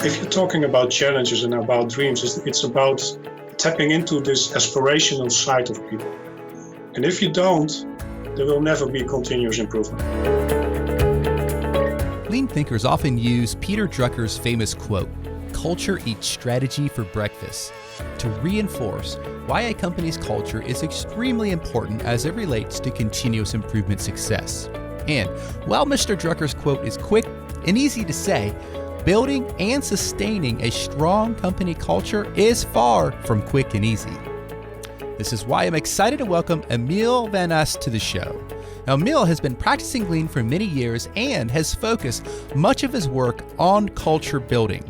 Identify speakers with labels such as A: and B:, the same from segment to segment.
A: If you're talking about challenges and about dreams, it's about tapping into this aspirational side of people. And if you don't, there will never be continuous improvement.
B: Lean thinkers often use Peter Drucker's famous quote, "Culture eats strategy for breakfast," to reinforce why a company's culture is extremely important as it relates to continuous improvement success. And while Mr. Drucker's quote is quick and easy to say, building and sustaining a strong company culture is far from quick and easy. This is why I'm excited to welcome Emiel van Est to the show. Now, Emiel has been practicing Lean for many years and has focused much of his work on culture building.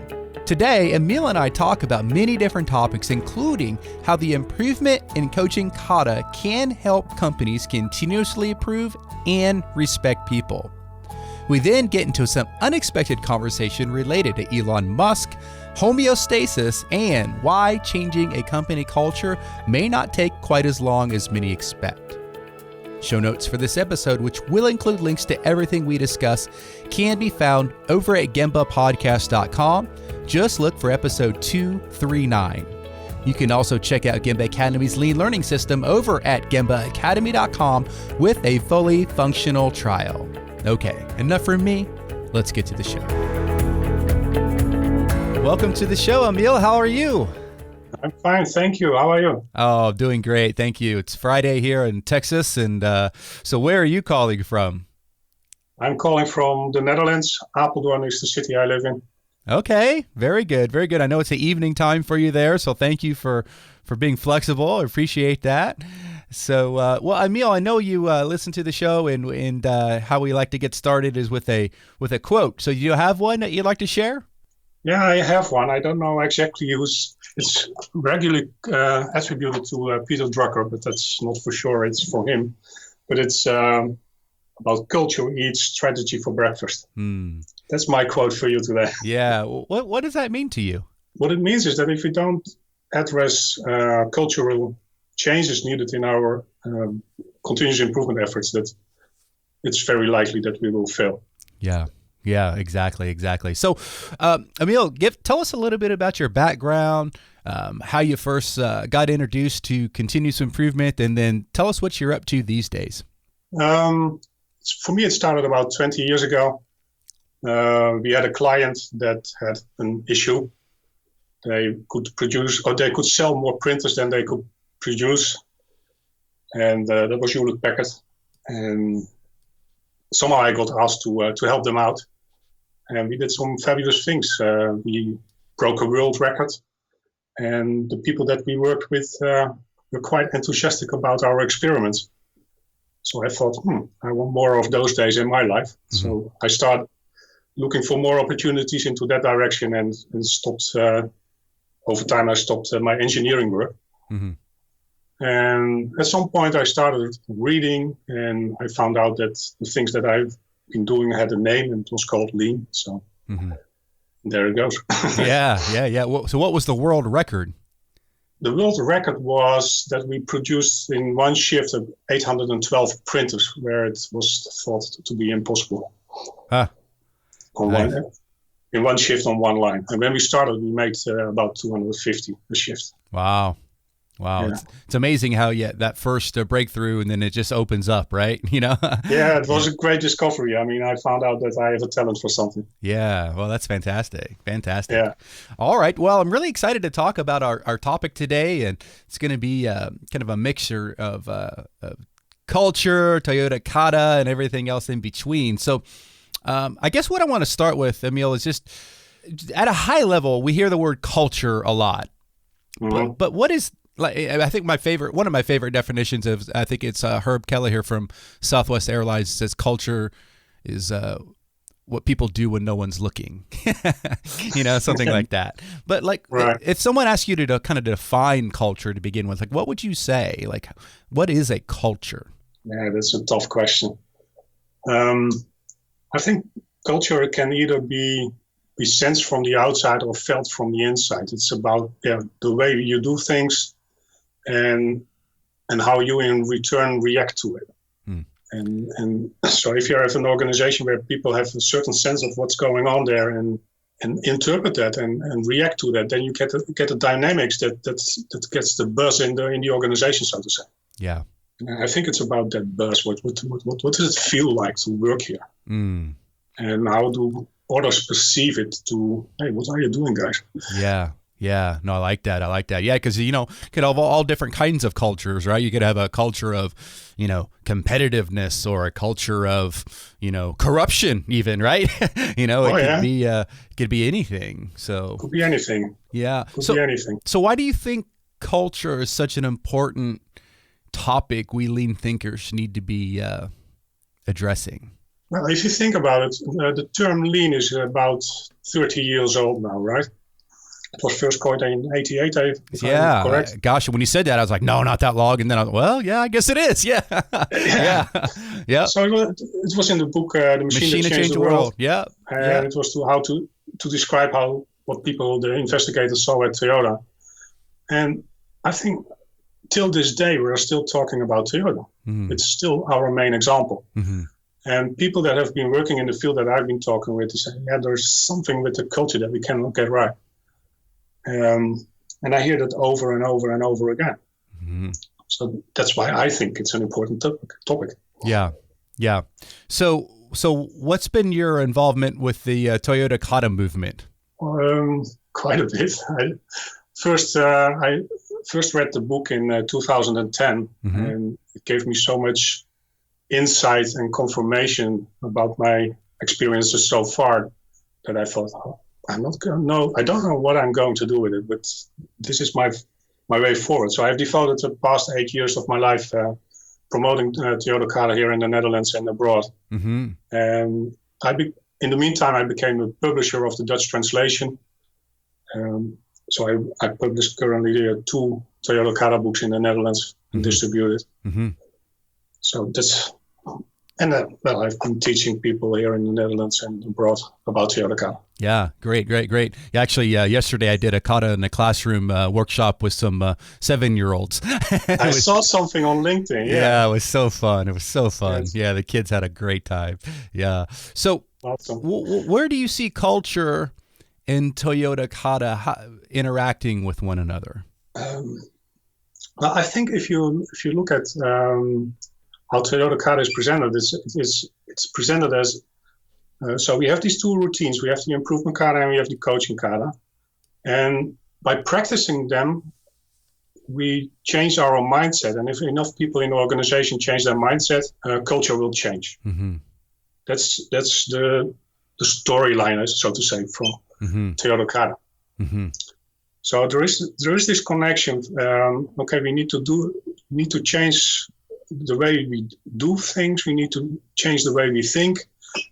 B: Today, Emiel and I talk about many different topics, including how the improvement in coaching Kata can help companies continuously improve and respect people. We then get into some unexpected conversation related to Elon Musk, homeostasis, and why changing a company culture may not take quite as long as many expect. Show notes for this episode, which will include links to everything we discuss, can be found over at gembapodcast.com. Just look for episode 239. You can also check out Gemba Academy's Lean Learning System over at gembaacademy.com with a fully functional trial. Okay, enough from me. Let's get to the show. Welcome to the show, Emiel. How are you?
A: I'm fine, thank you. How are you?
B: Oh, doing great. Thank you. It's Friday here in Texas. And so where are you calling from?
A: I'm calling from the Netherlands. Apeldoorn is the city I live in.
B: Okay, very good. Very good. I know it's the evening time for you there, so thank you for being flexible. I appreciate that. So, well, Emiel, I know you listen to the show, and how we like to get started is with a quote. So, do you have one that you'd like to share?
A: Yeah, I have one. I don't know exactly who's. It's regularly attributed to Peter Drucker, but that's not for sure. It's for him. But it's about culture eats strategy for breakfast. That's my quote for you today.
B: Yeah. What does that mean to you?
A: What it means is that if we don't address cultural changes needed in our continuous improvement efforts, that it's very likely that we will fail.
B: Yeah, exactly. So, Emiel, tell us a little bit about your background, how you first got introduced to continuous improvement, and then tell us what you're up to these days.
A: For me, it started about 20 years ago. We had a client that had an issue. They could produce, or they could sell more printers than they could produce. And that was Hewlett Packard. And somehow I got asked to help them out. And we did some fabulous things. We broke a world record. And the people that we worked with were quite enthusiastic about our experiments. So I thought, I want more of those days in my life. Mm-hmm. So I started looking for more opportunities into that direction and stopped, over time I stopped my engineering work. Mm-hmm. And at some point I started reading and I found out that the things that I've been doing had a name and it was called Lean. So there it goes.
B: Yeah. So what was the world record?
A: The world record was that we produced in one shift 812 printers, where it was thought to be impossible. In one shift on one line. And when we started, we made about 250 a shift.
B: Wow. Yeah. It's amazing how that first breakthrough and then it just opens up, right?
A: Yeah, it was a great discovery. I mean, I found out that I have a talent for something.
B: Yeah, well, that's fantastic.
A: Yeah.
B: All right. Well, I'm really excited to talk about our topic today, and it's going to be kind of a mixture of culture, Toyota Kata, and everything else in between. So I guess what I want to start with, Emiel, is just at a high level, we hear the word culture a lot. Mm-hmm. But what is... I think one of my favorite definitions of, I think it's Herb Kelleher from Southwest Airlines says culture is what people do when no one's looking, something like that. But right. If someone asks you to kind of define culture to begin with, what would you say? What is a culture?
A: Yeah, that's a tough question. I think culture can either be sensed from the outside or felt from the inside. It's about the way you do things and how you in return react to it. And so if you have an organization where people have a certain sense of what's going on there and interpret that and react to that, then you get the dynamics that gets the buzz in the organization, so to say.
B: Yeah.
A: And I think it's about that buzz. What does it feel like to work here? And how do others perceive it to, hey, what are you doing, guys?
B: Yeah. Yeah. No, I like that. Yeah. Because, you could have all different kinds of cultures, right? You could have a culture of, competitiveness, or a culture of, corruption even, right? It could be anything. So
A: could be anything.
B: Yeah.
A: Could be anything.
B: So why do you think culture is such an important topic we lean thinkers need to be addressing?
A: Well, if you think about it, the term lean is about 30 years old now, right? It was first coined in 88, if I'm correct.
B: Gosh, when you said that, I was like, no, not that long. And then I was, well, yeah, I guess it is. Yeah. Yeah.
A: So it was in the book, The Machine That Changed the World.
B: Yeah.
A: And it was how to describe what people, the investigators, saw at Toyota. And I think till this day, we're still talking about Toyota. Mm-hmm. It's still our main example. Mm-hmm. And people that have been working in the field that I've been talking with, they say, there's something with the culture that we cannot get right. And I hear that over and over and over again. Mm-hmm. So that's why I think it's an important topic.
B: Yeah. So what's been your involvement with the Toyota Kata movement?
A: Quite a bit. I first read the book in 2010, mm-hmm. and it gave me so much insight and confirmation about my experiences so far that I thought, I don't know what I'm going to do with it, but this is my way forward. So I've devoted the past 8 years of my life promoting Toyota Kata here in the Netherlands and abroad. Mm-hmm. And in the meantime, I became a publisher of the Dutch translation. So I publish currently 2 Toyota Kata books in the Netherlands and distribute it. Mm-hmm. So that's... And I've been teaching people here in the Netherlands and abroad about Toyota Kata. Yeah,
B: great. Yeah, actually, yesterday I did a Kata in a classroom workshop with some 7-year-olds.
A: I saw something on LinkedIn.
B: Yeah, it was so fun.
A: Yes.
B: Yeah, the kids had a great time. Yeah. So
A: awesome.
B: Where do you see culture and Toyota Kata interacting with one another?
A: Well, I think if you look at how Toyota Kata is presented, it's presented as, so we have these 2 routines. We have the improvement kata and we have the coaching kata. And by practicing them, we change our mindset. And if enough people in the organization change their mindset, culture will change. Mm-hmm. That's the storyline, so to say, from mm-hmm. Toyota Kata. Mm-hmm. So there is this connection. We need to change the way we do things. We need to change the way we think.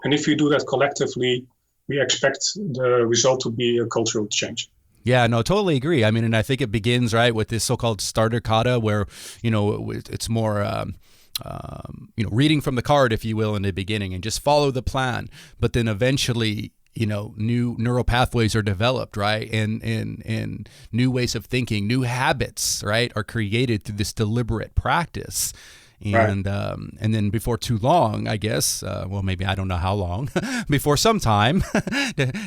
A: And if we do that collectively, we expect the result to be a cultural change.
B: Yeah, no, totally agree. I mean, and I think it begins right with this so-called starter kata, where it's more reading from the card, if you will, in the beginning, and just follow the plan. But then eventually, new neural pathways are developed, right? And new ways of thinking, new habits, right, are created through this deliberate practice. And right. And then before too long, I guess, maybe I don't know how long, before some time,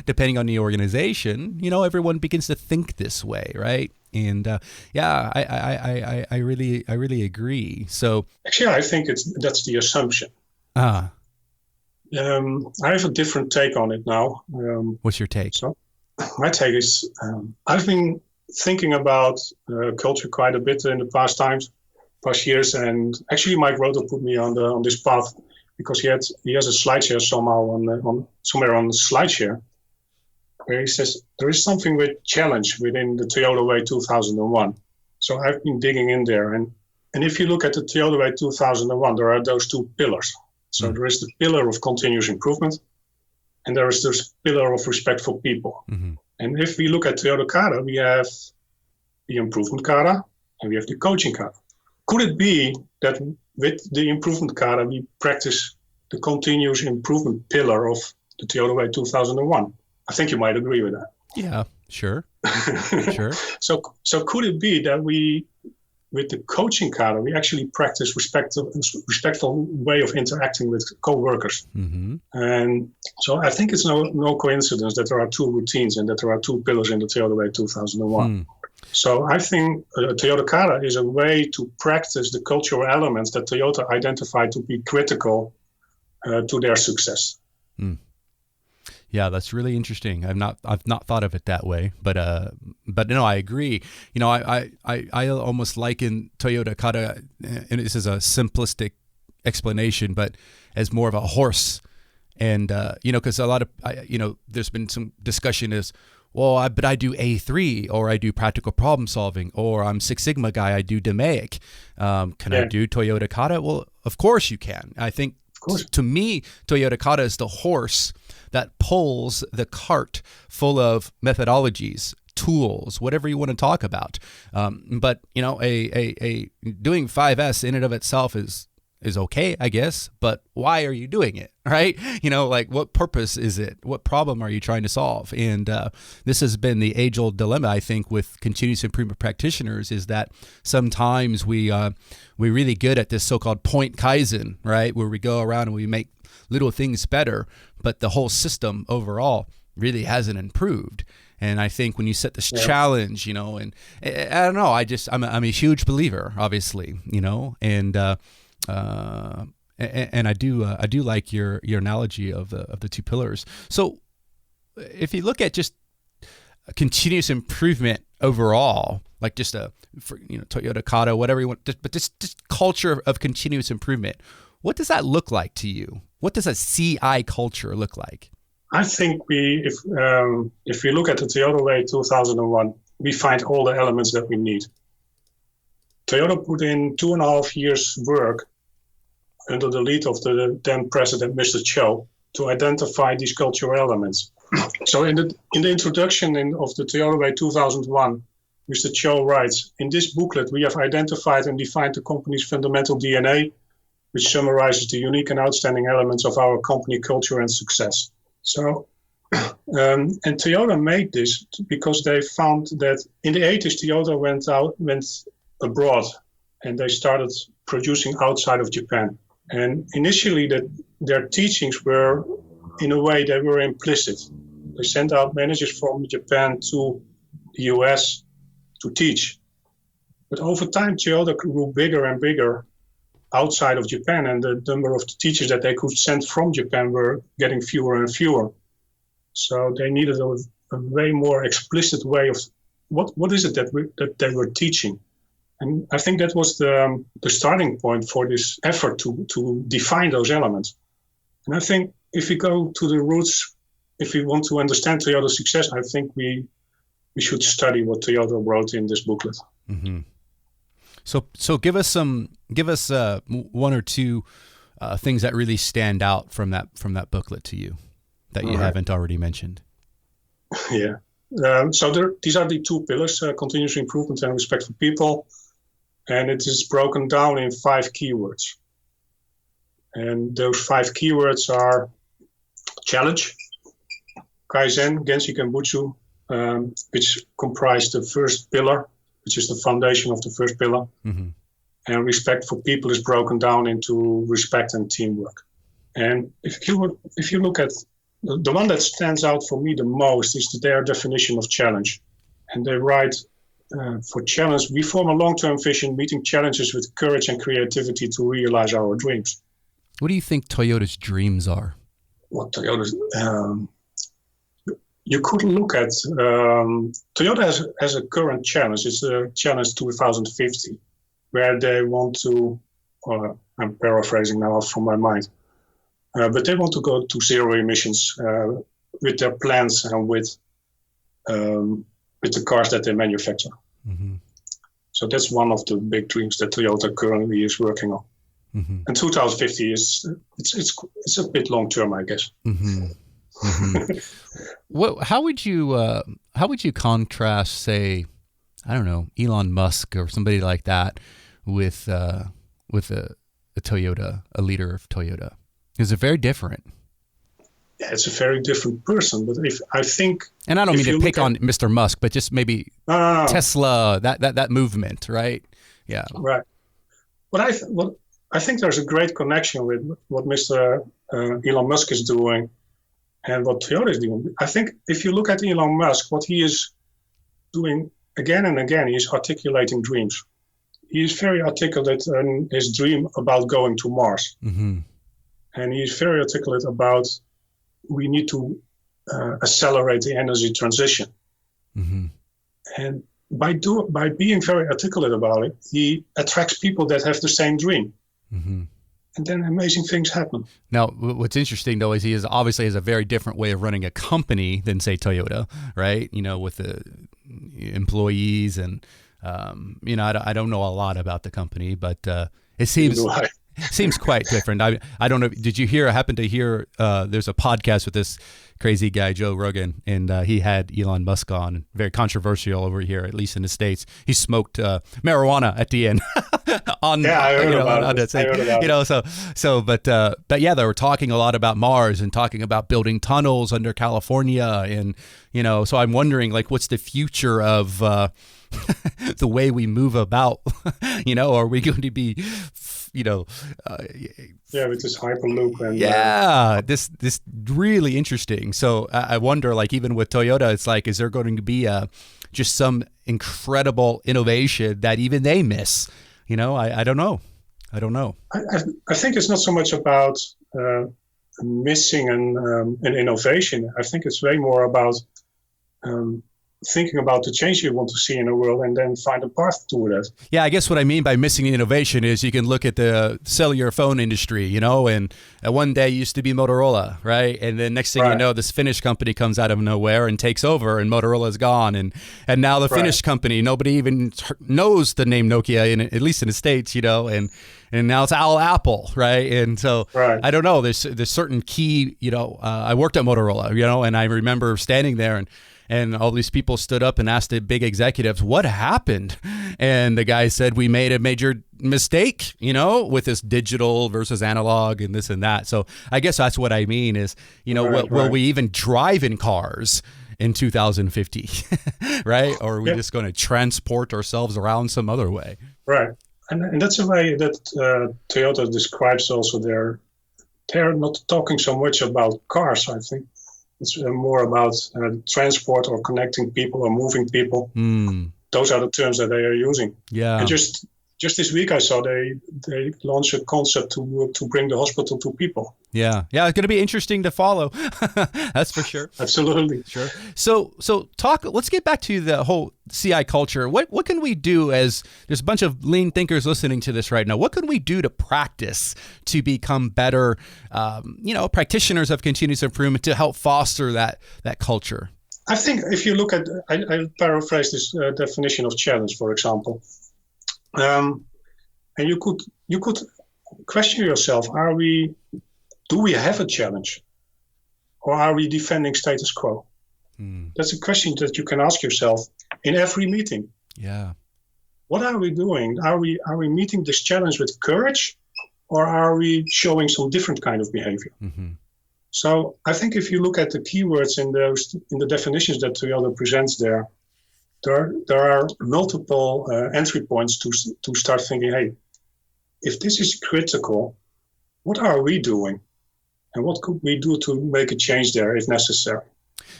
B: depending on the organization, everyone begins to think this way, right? And I really agree. So
A: actually, I think that's the assumption. I have a different take on it now.
B: What's your take?
A: So my take is I've been thinking about culture quite a bit in the past years, and actually Mike Roter put me on this path because he has a SlideShare somewhere on SlideShare where he says there is something with challenge within the Toyota Way 2001. So I've been digging in there, and if you look at the Toyota Way 2001, there are those 2 pillars. So there is the pillar of continuous improvement, and there is this pillar of respect for people. Mm-hmm. And if we look at Toyota Kata, we have the improvement kata and we have the coaching kata. Could it be that with the improvement kata, we practice the continuous improvement pillar of the Toyota Way 2001? I think you might agree with that.
B: Yeah, sure. Sure.
A: So could it be that we with the coaching kata, we actually practice respectful way of interacting with co-workers.
B: Mm-hmm.
A: And so I think it's no coincidence that there are two routines and that there are two pillars in the Toyota Way 2001. So I think Toyota Kata is a way to practice the cultural elements that Toyota identified to be critical to their success.
B: Yeah, that's really interesting. I've not thought of it that way, but no, I agree. You know, I almost liken Toyota Kata, and this is a simplistic explanation, but as more of a horse. And because a lot of there's been some discussion is, well, but I do A3, or I do practical problem solving, or I'm Six Sigma guy, I do DMAIC. Can I do Toyota Kata? Well, of course you can. I think to me, Toyota Kata is the horse that pulls the cart full of methodologies, tools, whatever you want to talk about. But a doing 5S in and of itself is okay, I guess, but why are you doing it, right? Like what purpose is it? What problem are you trying to solve? And this has been the age-old dilemma, I think, with continuous improvement practitioners, is that sometimes we're really good at this so-called point Kaizen, right? Where we go around and we make little things better, but the whole system overall really hasn't improved. And I think when you set this challenge, and I don't know, I'm a huge believer, obviously, and I do like your analogy of the two pillars. So if you look at just continuous improvement overall, like just Toyota Kata, whatever you want, but this culture of continuous improvement, what does that look like to you? What does a CI culture look like?
A: I think if we look at the Toyota Way 2001, we find all the elements that we need. Toyota put in 2.5 years work under the lead of the then president, Mr. Cho, to identify these cultural elements. So in the introduction of the Toyota Way 2001, Mr. Cho writes, "In this booklet, we have identified and defined the company's fundamental DNA, which summarizes the unique and outstanding elements of our company culture and success." So, and Toyota made this because they found that in the 80s, Toyota went abroad, and they started producing outside of Japan. And initially, their teachings were, in a way, they were implicit. They sent out managers from Japan to the US to teach. But over time, Toyota grew bigger and bigger outside of Japan, and the number of the teachers that they could send from Japan were getting fewer and fewer. So they needed a way more explicit way of what is it that they were teaching. And I think that was the starting point for this effort to define those elements. And I think if we go to the roots, if we want to understand Toyota's success, I think we should study what Toyota wrote in this booklet.
B: Mm-hmm. So give us one or two things that really stand out from that booklet to you that you haven't already mentioned.
A: Yeah. These are the two pillars: continuous improvement and respect for people, and it is broken down in 5 keywords. And those 5 keywords are challenge, Kaizen, Genshi Kenbutsu, which comprise the first pillar, which is the foundation of the first pillar. Mm-hmm. And respect for people is broken down into respect and teamwork. And if you look at the one that stands out for me the most is their definition of challenge. And they write, for challenge, we form a long-term vision, meeting challenges with courage and creativity to realize our dreams.
B: What do you think Toyota's dreams are?
A: What Toyota's... you could look at... Toyota has a current challenge. It's a challenge 2050, where they want to... I'm paraphrasing now from my mind. But they want to go to zero emissions with their plans and with the cars that they manufacture. Mm-hmm. So that's one of the big dreams that Toyota currently is working on. Mm-hmm. And 2050 it's a bit long term, I guess. Mm-hmm.
B: Mm-hmm. How would you contrast, say, I don't know, Elon Musk or somebody like that with a Toyota, a leader of Toyota? Is it very different?
A: yeah, it's a very different person. But if I think,
B: and I don't mean to pick on Mr. Musk, but just maybe
A: no.
B: Tesla, that movement, right? Yeah,
A: right. What I think there's a great connection with what Mr. Elon Musk is doing and what Toyota is doing. I think if you look at Elon Musk, what he is doing again and again, he is articulating dreams. He is very articulate in his dream about going to Mars.
B: Mm-hmm.
A: And he is very articulate about we need to accelerate the energy transition.
B: Mm-hmm.
A: And by being very articulate about it, he attracts people that have the same dream.
B: Mm-hmm.
A: And then amazing things happen.
B: Now, what's interesting, though, is he obviously has a very different way of running a company than, say, Toyota, right? With the employees and, I don't know a lot about the company, but it seems quite different. I don't know. Did you happen to hear, there's a podcast with this crazy guy, Joe Rogan, and he had Elon Musk on, very controversial over here, at least in the States. He smoked marijuana at the end. I heard about it. But yeah, they were talking a lot about Mars and talking about building tunnels under California. And, so I'm wondering, like, what's the future of the way we move about? Are we going to be,
A: with this Hyperloop and
B: this really interesting. So I wonder, like, even with Toyota, it's like, is there going to be just some incredible innovation that even they miss? I don't know.
A: I think it's not so much about missing an innovation. I think it's way more about thinking about the change you want to see in the world and then find a path to that.
B: Yeah, I guess what I mean by missing innovation is you can look at the cellular phone industry, and one day used to be Motorola, right? And then next thing you know, this Finnish company comes out of nowhere and takes over and Motorola's gone. And now the Finnish company, nobody even knows the name Nokia, at least in the States, and now it's Apple, right? And so I don't know, there's certain key, I worked at Motorola, and I remember standing there and all these people stood up and asked the big executives, what happened? And the guy said, we made a major mistake, with this digital versus analog and this and that. So I guess that's what I mean is, will we even drive in cars in 2050, right? Or are we just going to transport ourselves around some other way?
A: Right. And that's a way that Toyota describes also they're not talking so much about cars, I think. It's more about transport or connecting people or moving people. Those are the terms that they are using.
B: Yeah.
A: And just this week I saw they launched a concept to bring the hospital to people.
B: Yeah. Yeah, it's going to be interesting to follow. That's for sure.
A: Absolutely.
B: Sure. So let's get back to the whole CI culture. What can we do, as there's a bunch of lean thinkers listening to this right now, what can we do to practice to become better, practitioners of continuous improvement to help foster that culture?
A: I think if you look at, I paraphrase this definition of challenge, for example. And you could question yourself: do we have a challenge, or are we defending status quo? That's a question that you can ask yourself in every meeting.
B: Yeah.
A: What are we doing? Are we meeting this challenge with courage, or are we showing some different kind of behavior?
B: Mm-hmm.
A: So I think if you look at the keywords in the definitions that Toyota presents there are multiple entry points to start thinking, hey, if this is critical, what are we doing? And what could we do to make a change there if necessary?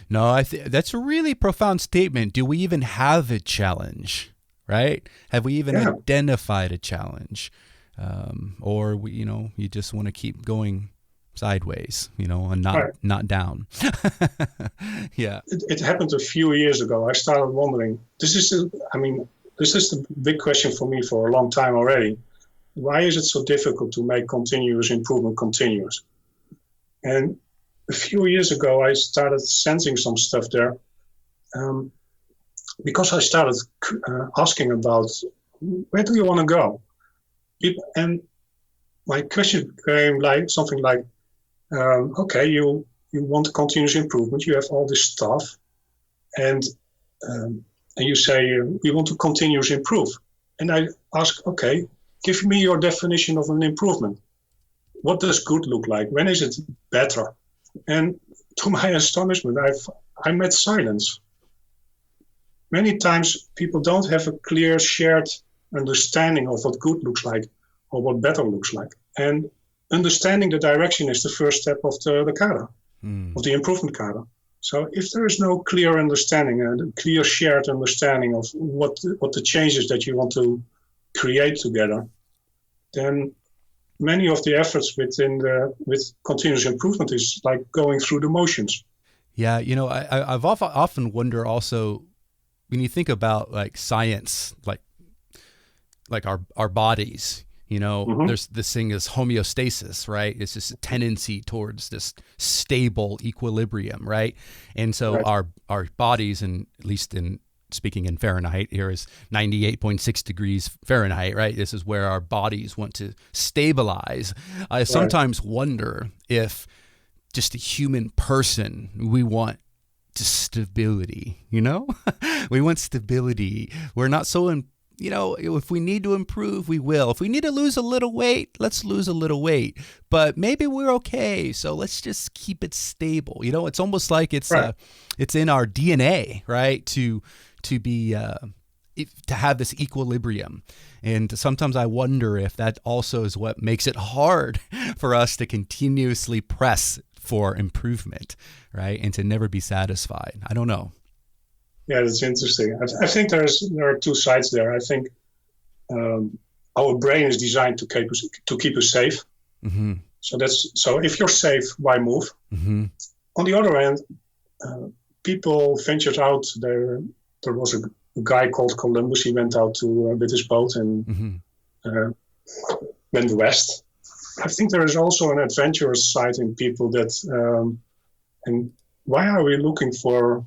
B: No, that's a really profound statement. Do we even have a challenge, right? Have we even identified a challenge? Or you just want to keep going sideways, and not down. Yeah.
A: It happened a few years ago. I started wondering, this is the big question for me for a long time already. Why is it so difficult to make continuous improvement continuous? And a few years ago, I started sensing some stuff there because I started asking about, where do you want to go? And my question came like something like, okay, you want continuous improvement, you have all this stuff, and you say we want to continuously improve. And I ask, okay, give me your definition of an improvement. What does good look like? When is it better? And to my astonishment, I met silence. Many times people don't have a clear shared understanding of what good looks like or what better looks like. And understanding the direction is the first step of the Kata, of the improvement Kata. So if there is no clear understanding and a clear shared understanding of what the changes that you want to create together, then many of the efforts with continuous improvement is like going through the motions.
B: Yeah, I've often wonder also, when you think about like science, like our bodies, there's this thing is homeostasis, right? It's just a tendency towards this stable equilibrium, right? And so our bodies, and at least in speaking in Fahrenheit, here is 98.6 degrees Fahrenheit, right? This is where our bodies want to stabilize. I sometimes wonder if just a human person, we want just stability, we want stability. We're not so if we need to improve, we will. If we need to lose a little weight, let's lose a little weight. But maybe we're okay, so let's just keep it stable. It's almost like it's in our DNA, right? To have this equilibrium. And sometimes I wonder if that also is what makes it hard for us to continuously press for improvement, right? And to never be satisfied. I don't know.
A: Yeah, that's interesting. I think there are two sides there. I think our brain is designed to keep us safe. Mm-hmm. So if you're safe, why move? Mm-hmm. On the other hand, people ventured out. There was a guy called Columbus. He went out with his boat and went west. I think there is also an adventurous side in people that. And why are we looking for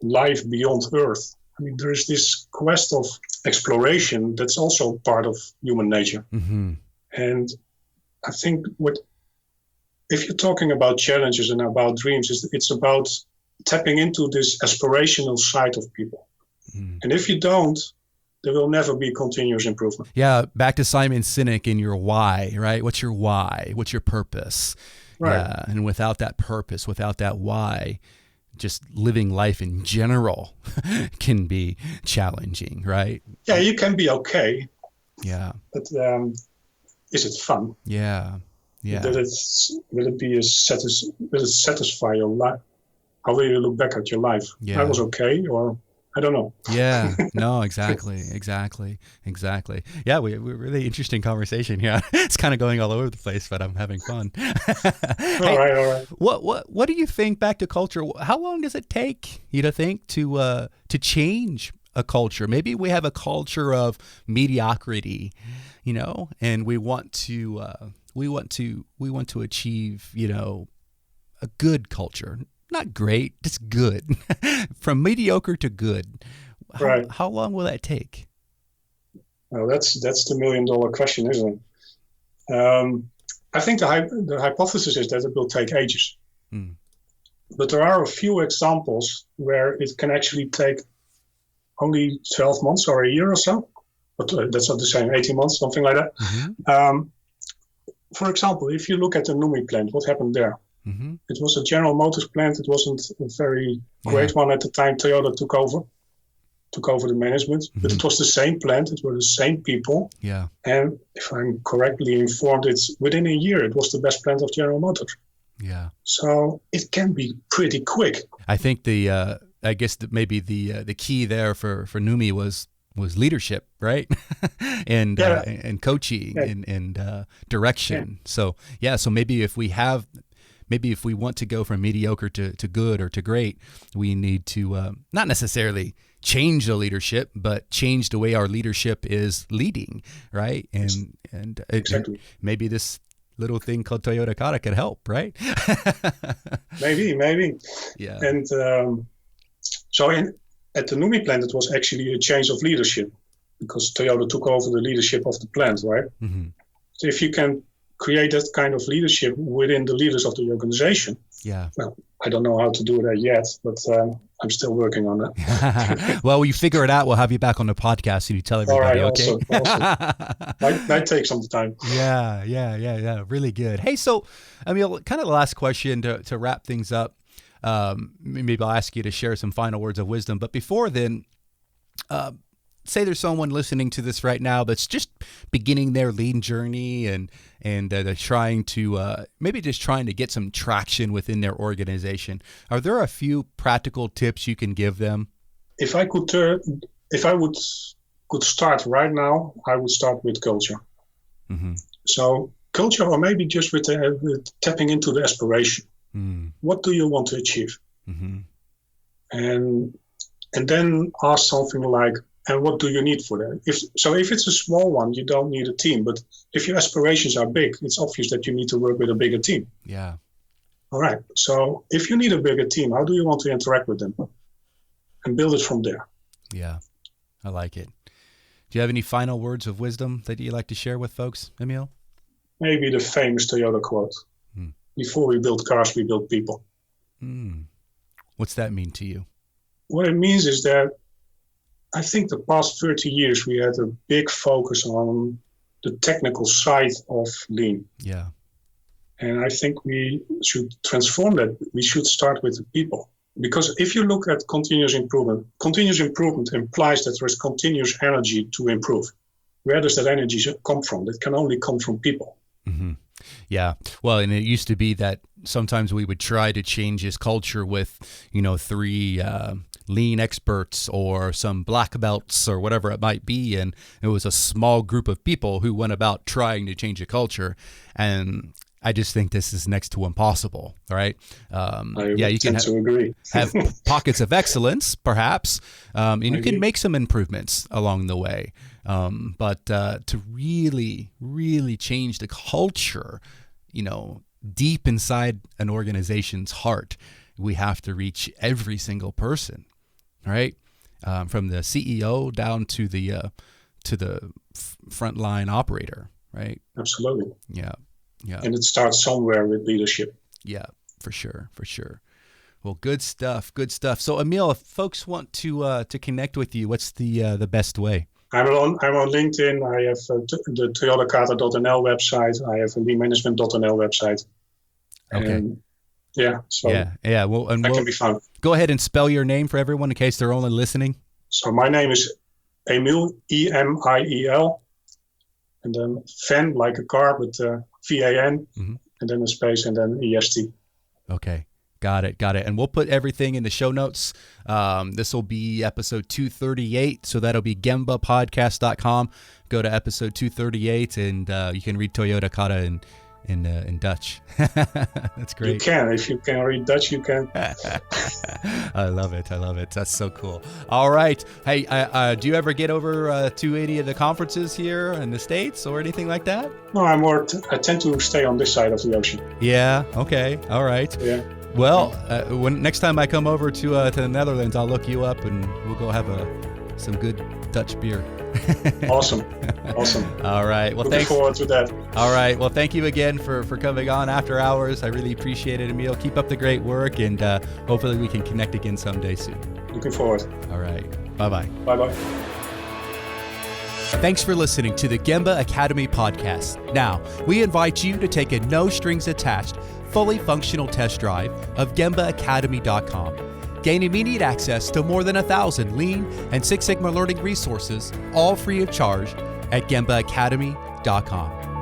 A: life beyond Earth? I mean, there is this quest of exploration that's also part of human nature. Mm-hmm. And I think if you're talking about challenges and about dreams, it's about tapping into this aspirational side of people. Mm-hmm. And if you don't, there will never be continuous improvement.
B: Yeah, back to Simon Sinek and your why, right? What's your why? What's your purpose? Right. Yeah, and without that purpose, without that why, just living life in general can be challenging, right?
A: Yeah, you can be okay.
B: Yeah.
A: But is it fun?
B: Yeah. Yeah.
A: Will it satisfy your life? How will you look back at your life?
B: Yeah.
A: I was okay, or I don't know.
B: Yeah, no, exactly. Yeah, we really interesting conversation here. It's kind of going all over the place, but I'm having fun.
A: All right.
B: What do you think, back to culture? How long does it take, you think, to change a culture? Maybe we have a culture of mediocrity, and we want to achieve, a good culture. Not great, just good. From mediocre to good. How long will that take?
A: Well, that's the $1 million question, isn't it? I think the hypothesis is that it will take ages. Mm. But there are a few examples where it can actually take only 12 months or a year or so. But that's not the same, 18 months, something like that. Mm-hmm. For example, if you look at the Numi plant, what happened there? Mm-hmm. It was a General Motors plant. It wasn't a very great one at the time. Toyota took over the management, but it was the same plant. It were the same people. Yeah. And if I'm correctly informed, it's within a year, it was the best plant of General Motors. Yeah. So it can be pretty quick.
B: I think I guess maybe the key there for Numi was leadership, right? and coaching and direction. Yeah. So maybe if we want to go from mediocre to good or to great, we need to not necessarily change the leadership, but change the way our leadership is leading, right? And
A: exactly.
B: Maybe this little thing called Toyota Kata could help, right?
A: maybe. Yeah. And at the Numi plant, it was actually a change of leadership because Toyota took over the leadership of the plant, right? Mm-hmm. So if you can create that kind of leadership within the leaders of the organization, well, I don't know how to do that yet, but I'm still working on that.
B: Well, when you figure it out, we'll have you back on the podcast and you tell everybody,
A: all right,
B: okay?
A: Awesome. Might take some time.
B: Yeah. Really good. Hey, so, Emiel, kind of the last question to wrap things up. Maybe I'll ask you to share some final words of wisdom. But before then, say there's someone listening to this right now that's just beginning their lean journey and they're trying to maybe just trying to get some traction within their organization. Are there a few practical tips you can give them?
A: If I could start right now, I would start with culture. Mm-hmm. So culture, or maybe just with tapping into the aspiration. Mm. What do you want to achieve? Mm-hmm. And then ask something like, and what do you need for that? If it's a small one, you don't need a team. But if your aspirations are big, it's obvious that you need to work with a bigger team.
B: Yeah.
A: All right. So if you need a bigger team, how do you want to interact with them? And build it from there.
B: Yeah, I like it. Do you have any final words of wisdom that you'd like to share with folks, Emiel?
A: Maybe the famous Toyota quote. Before we build cars, we build people.
B: What's that mean to you?
A: What it means is that I think the past 30 years, we had a big focus on the technical side of lean.
B: Yeah.
A: And I think we should transform that. We should start with the people. Because if you look at continuous improvement implies that there is continuous energy to improve. Where does that energy come from? That can only come from people.
B: Mm-hmm. Yeah. Well, and it used to be that sometimes we would try to change his culture with, 3 lean experts or some black belts or whatever it might be. And it was a small group of people who went about trying to change a culture. And I just think this is next to impossible, right?
A: You can
B: have pockets of excellence, perhaps, and you can make some improvements along the way. But to really, really change the culture, deep inside an organization's heart, we have to reach every single person, right? From the CEO down to the frontline operator, right?
A: Absolutely.
B: Yeah.
A: And it starts somewhere with leadership.
B: Yeah, for sure. Well, good stuff. So, Emiel, if folks want to connect with you, what's the best way?
A: I'm on LinkedIn. I have the Toyota Kata.nl website. I have a leanmanagement.nl website.
B: Okay.
A: And yeah.
B: Well, and
A: that can be found.
B: Go ahead and spell your name for everyone in case they're only listening.
A: So my name is Emiel, Emiel, and then Van, like a car, but VAN, mm-hmm. and then a space, and then EST.
B: Okay. Got it. And we'll put everything in the show notes. This will be episode 238. So that'll be gembapodcast.com. Go to episode 238 and you can read Toyota Kata in Dutch. That's great.
A: You can. If you can read Dutch, you can.
B: I love it. That's so cool. All right. Hey, do you ever get over to any of the conferences here in the States or anything like that?
A: No, I tend to stay on this side of the ocean.
B: Yeah. Okay. All right.
A: Yeah.
B: Well, when next time I come over to the Netherlands, I'll look you up and we'll go have some good Dutch beer.
A: Awesome.
B: All right. Well,
A: Looking forward to that.
B: All right. Well, thank you again for coming on After Hours. I really appreciate it, Emiel. Keep up the great work, and hopefully we can connect again someday soon.
A: Looking forward.
B: All right. Bye-bye.
A: Bye-bye.
B: Thanks for listening to the Gemba Academy podcast. Now, we invite you to take a no-strings-attached, fully functional test drive of GembaAcademy.com. Gain immediate access to more than 1,000 Lean and Six Sigma learning resources, all free of charge, at GembaAcademy.com.